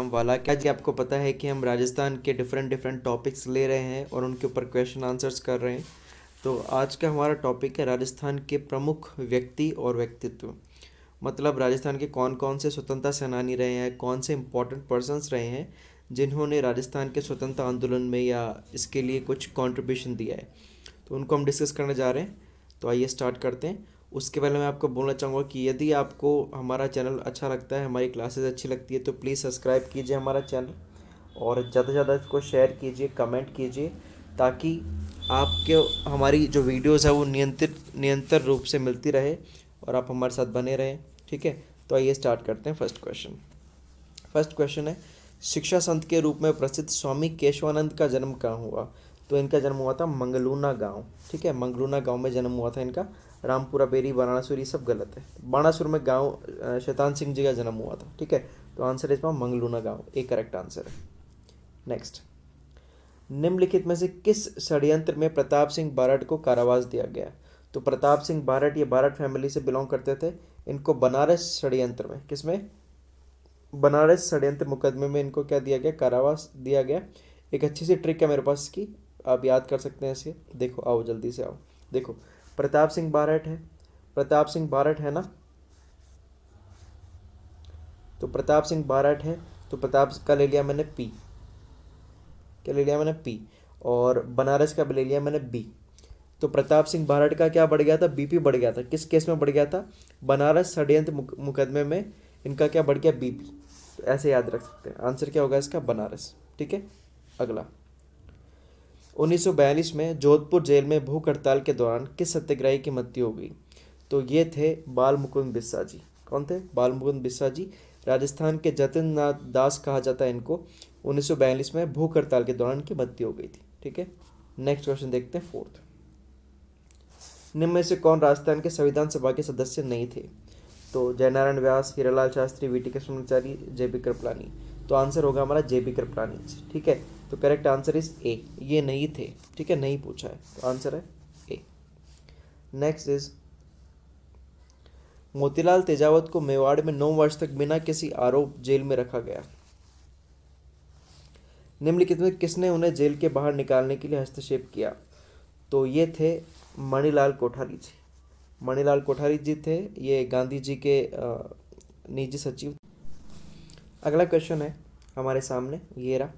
नाम वाला। क्या जी आपको पता है कि हम राजस्थान के डिफरेंट टॉपिक्स ले रहे हैं और उनके ऊपर क्वेश्चन आंसर्स कर रहे हैं। तो आज का हमारा टॉपिक है राजस्थान के प्रमुख व्यक्ति और व्यक्तित्व। मतलब राजस्थान के कौन कौन से स्वतंत्रता सेनानी रहे हैं, कौन से इम्पोर्टेंट पर्सन्स रहे हैं जिन्होंने राजस्थान के स्वतंत्रता आंदोलन में या इसके लिए कुछ कंट्रीब्यूशन दिया है, तो उनको हम डिस्कस करने जा रहे हैं। तो आइए स्टार्ट करते हैं। उसके पहले मैं आपको बोलना चाहूँगा कि यदि आपको हमारा चैनल अच्छा लगता है, हमारी क्लासेस अच्छी लगती है, तो प्लीज़ सब्सक्राइब कीजिए हमारा चैनल और ज़्यादा से ज़्यादा इसको शेयर कीजिए, कमेंट कीजिए, ताकि आपके हमारी जो वीडियोज़ है वो निरंतर रूप से मिलती रहे और आप हमारे साथ बने रहें। ठीक है, तो आइए स्टार्ट करते हैं। फर्स्ट क्वेश्चन है, शिक्षा संत के रूप में प्रसिद्ध स्वामी केशवानंद का जन्म कहाँ हुआ? तो इनका जन्म हुआ था मंगलूना गांव। ठीक है, मंगलूना गांव में जन्म हुआ था इनका। रामपुरा बेरी, बाणासुर, ये सब गलत है। बाणासुर में गांव शैतान सिंह जी का जन्म हुआ था। ठीक है, तो आंसर इसमें मंगलूना गांव एक करेक्ट आंसर है। नेक्स्ट, निम्नलिखित में से किस षड्यंत्र में प्रताप सिंह बारठ को कारावास दिया गया? तो प्रताप सिंह बारठ, ये बारठ फैमिली से बिलोंग करते थे। इनको बनारस षड्यंत्र में, किसमें? बनारस षड्यंत्र मुकदमे में इनको क्या दिया गया? कारावास दिया गया। एक अच्छी सी ट्रिक है मेरे पास की, आप याद कर सकते हैं इसे। देखो, आओ जल्दी से आओ। देखो, प्रताप सिंह बारठ है, प्रताप सिंह बारठ है ना, तो प्रताप सिंह बारठ है, तो प्रताप का ले लिया मैंने पी, क्या ले लिया मैंने? पी। और बनारस का भी ले लिया मैंने बी। तो प्रताप सिंह बारठ का क्या बढ़ गया था? बीपी बढ़ गया था। किस केस में बढ़ गया था? बनारस षड्यंत्र मुकदमे में इनका क्या बढ़ गया? बीपी। तो ऐसे याद रख सकते हैं। आंसर क्या होगा इसका? बनारस। ठीक है, अगला, 1942 में जोधपुर जेल में भूख हड़ताल के दौरान किस सत्याग्रही की मृत्यु हो गई? तो ये थे बाल मुकुंद बिस्सा जी। कौन थे? बाल मुकुंद बिस्सा जी। राजस्थान के जतिन नाथ दास कहा जाता है इनको। 1942 में भूख हड़ताल के दौरान की मृत्यु हो गई थी। ठीक है, नेक्स्ट क्वेश्चन देखते हैं। फोर्थ, निम्न में से कौन राजस्थान के संविधान सभा के सदस्य नहीं थे? तो जयनारायण व्यास, हीरालाल शास्त्री, वीटी कृष्णाचारी, जेबी कृपलानी। तो आंसर होगा हमारा जेबी कृपलानी। ठीक है, तो करेक्ट आंसर इज ए, ये नहीं थे। ठीक है, नहीं पूछा है, तो आंसर है ए। नेक्स्ट इज, मोतीलाल तेजावत को मेवाड़ में 9 वर्ष तक बिना किसी आरोप जेल में रखा गया। निम्नलिखित में किसने उन्हें जेल के बाहर निकालने के लिए हस्तक्षेप किया? तो ये थे मणिलाल कोठारी जी। मणिलाल कोठारी जी थे, ये गांधी जी के निजी सचिव। अगला क्वेश्चन है हमारे सामने, ये रहा,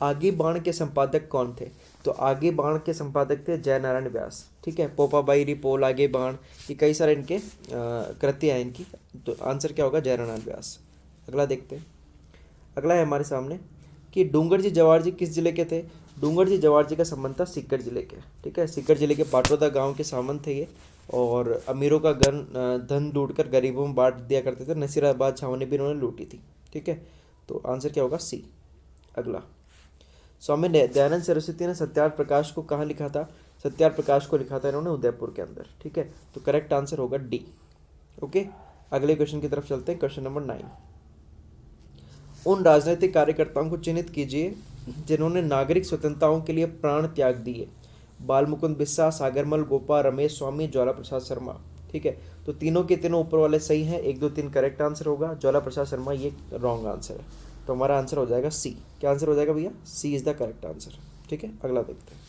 आगे बाण के संपादक कौन थे? तो आगे बाण के संपादक थे जयनारायण व्यास। ठीक है, पोपाबाई रिपोल, आगे बाण, ये कई सारे इनके कृति हैं इनकी। तो आंसर क्या होगा? जयनारायण व्यास। अगला देखते हैं। अगला है हमारे सामने कि डूंगर जी जवाहर जी किस जिले के थे? डूंगर जी जवाहर जी का संबंध था सीकर जिले के। ठीक है, सीकर जिले के पाटोदा गांव के सामंत थे ये, और अमीरों का धन लूटकर गरीबों में बांट दिया करते थे। नसीराबाद छावनी भी इन्होंने लूटी थी। ठीक है, तो आंसर क्या होगा? सी। अगला, स्वामी दयानंद सरस्वती ने सत्यार्थ प्रकाश को कहाँ लिखा था? सत्यार्थ प्रकाश को लिखा था इन्होंने उदयपुर के अंदर। ठीक है, तो करेक्ट आंसर होगा डी। ओके, अगले क्वेश्चन की तरफ चलते हैं। क्वेश्चन नंबर 9, उन राजनीतिक कार्यकर्ताओं को चिन्हित कीजिए जिन्होंने नागरिक स्वतंत्रताओं के लिए प्राण त्याग दिए। बाल मुकुंद बिस्सा, सागरमल गोपा, रमेश स्वामी, ज्वाला प्रसाद शर्मा। ठीक है, तो तीनों के तीनों ऊपर वाले सही हैं, 1 2 3 करेक्ट आंसर होगा। ज्वाला प्रसाद शर्मा ये रॉन्ग आंसर है, तो हमारा आंसर हो जाएगा सी। क्या आंसर हो जाएगा भैया? सी इज द करेक्ट आंसर। ठीक है, अगला देखते हैं।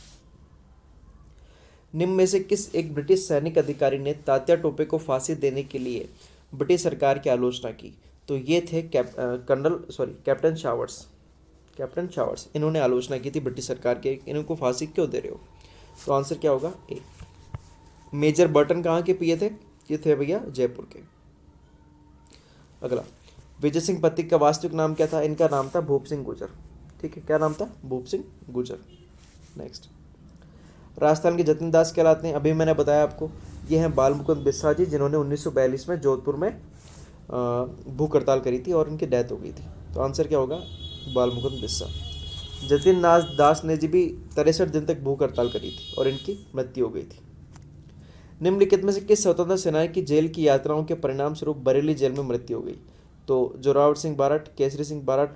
निम्न में से किस एक ब्रिटिश सैनिक अधिकारी ने तात्या टोपे को फांसी देने के लिए ब्रिटिश सरकार की आलोचना की? तो ये थे कैप्टन शावर्स। कैप्टन शावर्स, इन्होंने आलोचना की थी ब्रिटिश सरकार के, इनको फांसी क्यों दे रहे हो? तो आंसर क्या होगा? ए। मेजर बर्टन कहाँ के पिए थे? ये थे भैया जयपुर के। अगला, विजय सिंह पथिक का वास्तविक नाम क्या था? इनका नाम था भूप सिंह गुर्जर। ठीक है, क्या नाम था? भूप सिंह गुर्जर। नेक्स्ट, राजस्थान के जतिन दास कहलाते हैं, अभी मैंने बताया आपको, ये हैं बाल मुकुंद बिस्सा जी, जिन्होंने 1942 में जोधपुर में भूख हड़ताल करी थी और इनकी डेथ हो गई थी। तो आंसर क्या होगा? बाल मुकुंद बिस्सा। जतिन दास ने जी भी 63 दिन तक भूख हड़ताल करी थी और इनकी मृत्यु हो गई थी। निम्नलिखित में से किस स्वतंत्रता सेनानी की जेल की यात्राओं के परिणाम स्वरूप बरेली जेल में मृत्यु हो गई? तो जोरावर सिंह बारठ, केसरी सिंह बारठ,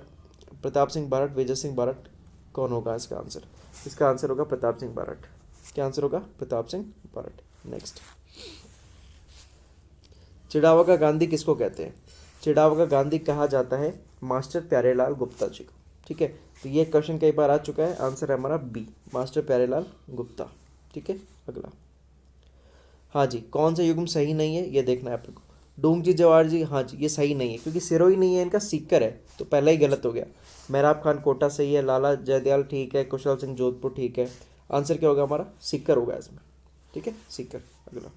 प्रताप सिंह बारठ, विजय सिंह बारठ, कौन होगा इसका आंसर? इसका आंसर होगा प्रताप सिंह बारठ। क्या आंसर होगा? प्रताप सिंह बारठ। नेक्स्ट, चिड़ावा का गांधी किसको कहते हैं? चिड़ावा का गांधी कहा जाता है? मास्टर प्यारेलाल गुप्ता जी को। ठीक है, तो ये क्वेश्चन कई बार आ चुका है, आंसर है हमारा बी, मास्टर प्यारेलाल गुप्ता। ठीक है, अगला। हाँ जी, कौन सा युग्म सही नहीं है ये देखना है आपको। डूंगजी जवाहर जी, हाँ जी ये सही नहीं है क्योंकि सिरोही नहीं है, इनका सीकर है, तो पहला ही गलत हो गया। मेहराब खान कोटा सही है, लाला जयदयाल ठीक है, कुशल सिंह जोधपुर ठीक है। आंसर क्या होगा हमारा? सीकर होगा इसमें। ठीक है, सीकर। अगला।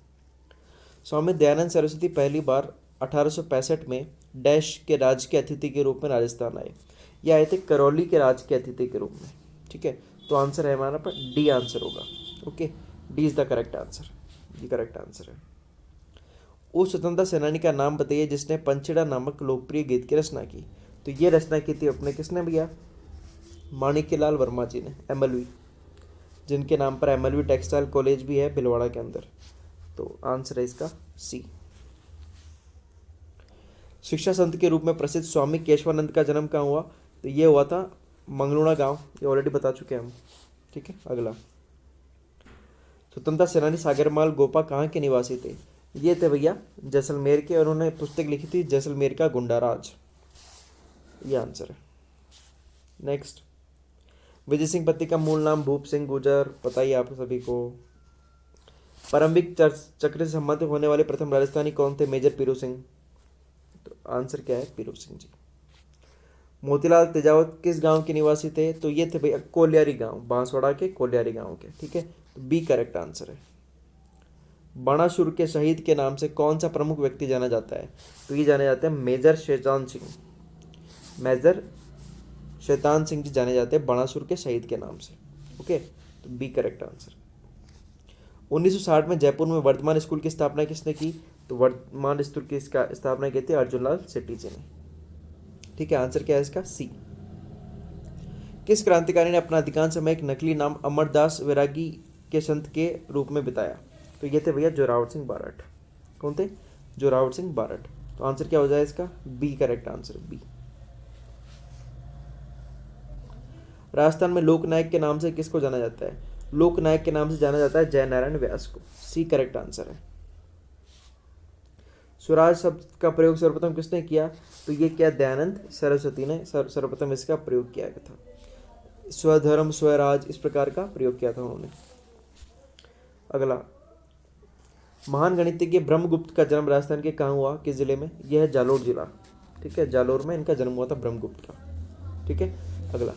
स्वामी दयानंद सरस्वती पहली बार 1865 में डैश के राज के अतिथि के रूप में राजस्थान आए। ये आए थे करौली के राज के अतिथि के रूप में। ठीक है, तो आंसर है हमारा पर डी आंसर होगा। Okay, D is the correct answer, ये करेक्ट आंसर है। उस स्वतंत्रता सेनानी का नाम बताइए जिसने पंचेड़ा नामक लोकप्रिय गीत की रचना की। तो ये रचना की थी अपने किसने भैया? माणिक्यलाल वर्मा जी ने, एमएलवी, जिनके नाम पर एमएलवी टेक्सटाइल कॉलेज भी है भिलवाड़ा के अंदर। तो आंसर है इसका सी। शिक्षा संत के रूप में प्रसिद्ध स्वामी केशवानंद का जन्म कहाँ हुआ? तो ये हुआ था मंगलूना गांव, ये ऑलरेडी बता चुके हैं हम। ठीक है, अगला। स्वतंत्रता सेनानी सागरमाल गोपा कहाँ के निवासी थे? ये थे भैया जैसलमेर के, और उन्होंने पुस्तक लिखी थी जैसलमेर का गुंडाराज, ये आंसर है। नेक्स्ट। विजय सिंह पत्नी का मूल नाम भूप सिंह गुर्जर, पता ही आप सभी को। परमवीर चक्र से संबंधित होने वाले प्रथम राजस्थानी कौन थे? मेजर पीरू सिंह। तो आंसर क्या है? पीरू सिंह जी। मोतीलाल तेजावत किस गांव के निवासी थे? तो ये थे भैया कोलियारी गांव, बांसवाड़ा के कोलियारी गांव के। ठीक है, तो बी करेक्ट आंसर है। बाणासुर के शहीद के नाम से कौन सा प्रमुख व्यक्ति जाना जाता है? तो ये जाने जाते हैं मेजर शैतान सिंह, मेजर शैतान सिंह जी जाने जाते हैं बाणासुर के शहीद के नाम से। ओके, तो बी करेक्ट आंसर। 1960 में जयपुर में वर्धमान स्कूल की स्थापना किसने की? तो वर्धमान स्कूल की स्थापना की थी अर्जुनलाल शेट्टी जी ने। ठीक है, आंसर क्या है इसका? सी। किस क्रांतिकारी ने अपना अधिकांश समय एक नकली नाम अमरदास वैरागी के संत के रूप में बिताया? तो ये थे भैया जोरावर सिंह बारठ। कौन थे? जोरावर सिंह बारठ। तो आंसर क्या हो जाए इसका? B correct answer, B. Rajasthan में लोकनायक के नाम से किसको जाना जाता है? लोकनायक के नाम से जाना जाता है जय नारायण व्यास को। सी करेक्ट आंसर है। स्वराज शब्द का प्रयोग सर्वप्रथम किसने किया? तो ये क्या दयानंद सरस्वती ने सर्वप्रथम इसका प्रयोग किया था। स्वधर्म स्वराज इस प्रकार का प्रयोग किया था उन्होंने। अगला। महान गणितज्ञ ब्रह्मगुप्त का जन्म राजस्थान के कहाँ हुआ? किस जिले में? यह है जालोर जिला। ठीक है, जालोर में इनका जन्म हुआ था ब्रह्मगुप्त का। ठीक है, अगला।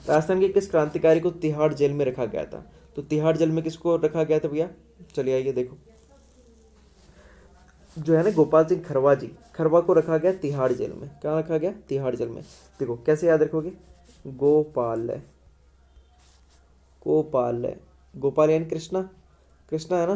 राजस्थान के किस क्रांतिकारी को तिहाड़ जेल में रखा गया था? तो तिहाड़ जेल में किसको रखा गया था भैया? चलिए आइए देखो, जो है ना गोपाल सिंह खरवा जी, खरवा को रखा गया तिहाड़ जेल में। कहाँ रखा गया? तिहाड़ जेल में। देखो कैसे याद रखोगे? गोपाल, गोपाल, गोपाल यानी कृष्णा, कृष्णा है ना,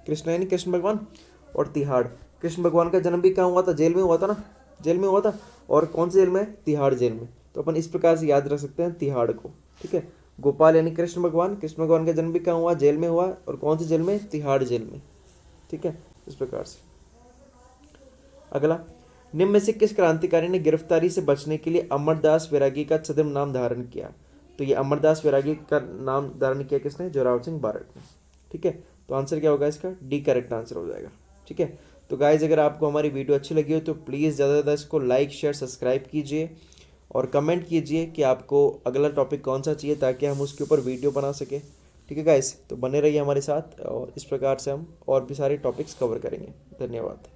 कृष्ण यानी कृष्ण भगवान, और तिहाड़, कृष्ण भगवान का जन्म भी कहाँ हुआ था? जेल में हुआ था ना, जेल में हुआ था। और कौन सी जेल में? तिहाड़ जेल में। तो अपन इस प्रकार से याद रख सकते हैं तिहाड़ को। ठीक है, गोपाल यानी कृष्ण भगवान, कृष्ण भगवान का जन्म भी कहाँ हुआ? जेल में हुआ, और कौन सी जेल में? तिहाड़ जेल में। ठीक है, इस प्रकार से। अगला। निम्न में से किस क्रांतिकारी ने गिरफ्तारी से बचने के लिए अमरदास वैरागी का छद्म नाम धारण किया? तो ये अमरदास वैरागी का नाम धारण किया किसने? जोरावर सिंह बारठ ने। ठीक है, तो आंसर क्या होगा इसका? डी करेक्ट आंसर हो जाएगा। ठीक है, तो गाइज अगर आपको हमारी वीडियो अच्छी लगी हो तो प्लीज़ ज़्यादा से ज़्यादा इसको लाइक शेयर सब्सक्राइब कीजिए और कमेंट कीजिए कि आपको अगला टॉपिक कौन सा चाहिए ताकि हम उसके ऊपर वीडियो बना सकें। ठीक है गाइज, तो बने रहिए हमारे साथ और इस प्रकार से हम और भी सारे टॉपिक्स कवर करेंगे। धन्यवाद।